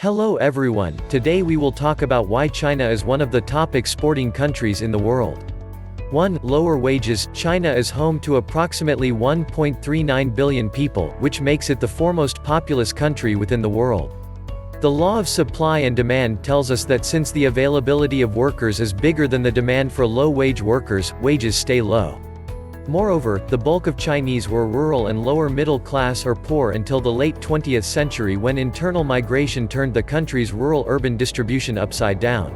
Hello everyone, today we will talk about why China is one of the top exporting countries in the world. 1. Lower wages. China is home to approximately 1.39 billion people, which makes it the foremost populous country within the world. The law of supply and demand tells us that since the availability of workers is bigger than the demand for low-wage workers, wages stay low. Moreover, the bulk of Chinese were rural and lower middle class or poor until the late 20th century when internal migration turned the country's rural-urban distribution upside down.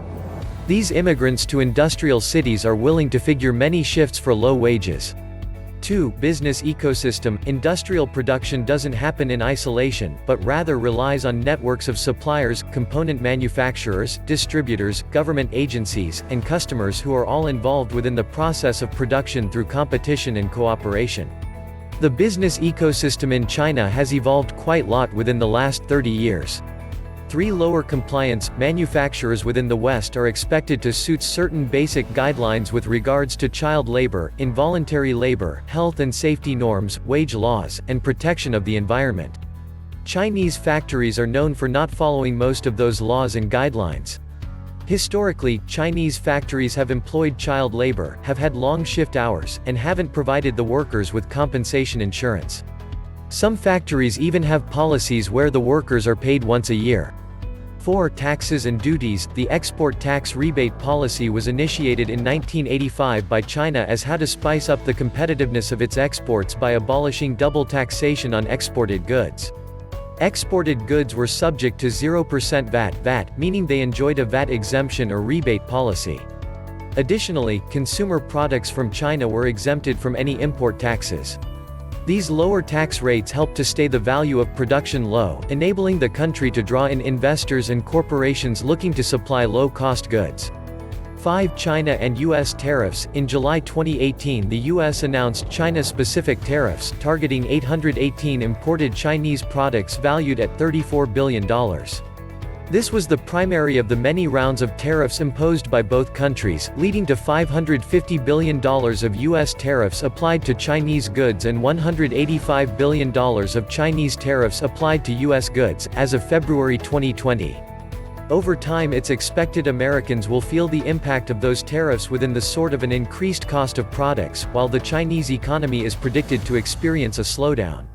These immigrants to industrial cities are willing to figure many shifts for low wages. 2. Business ecosystem. Industrial production doesn't happen in isolation, but rather relies on networks of suppliers, component manufacturers, distributors, government agencies, and customers who are all involved within the process of production through competition and cooperation. The business ecosystem in China has evolved quite a lot within the last 30 years. 3. Lower compliance. Manufacturers within the West are expected to suit certain basic guidelines with regards to child labor, involuntary labor, health and safety norms, wage laws, and protection of the environment. Chinese factories are known for not following most of those laws and guidelines. Historically, Chinese factories have employed child labor, have had long shift hours, and haven't provided the workers with compensation insurance. Some factories even have policies where the workers are paid once a year. 4. Taxes and duties. The export tax rebate policy was initiated in 1985 by China as how to spice up the competitiveness of its exports by abolishing double taxation on exported goods. Exported goods were subject to 0% VAT, meaning they enjoyed a VAT exemption or rebate policy. Additionally, consumer products from China were exempted from any import taxes. These lower tax rates helped to stay the value of production low, enabling the country to draw in investors and corporations looking to supply low-cost goods. 5. China and U.S. tariffs. In July 2018, the U.S. announced China-specific tariffs, targeting 818 imported Chinese products valued at $34 billion. This was the primary of the many rounds of tariffs imposed by both countries, leading to $550 billion of U.S. tariffs applied to Chinese goods and $185 billion of Chinese tariffs applied to U.S. goods, as of February 2020. Over time it's expected Americans will feel the impact of those tariffs within the sort of an increased cost of products, while the Chinese economy is predicted to experience a slowdown.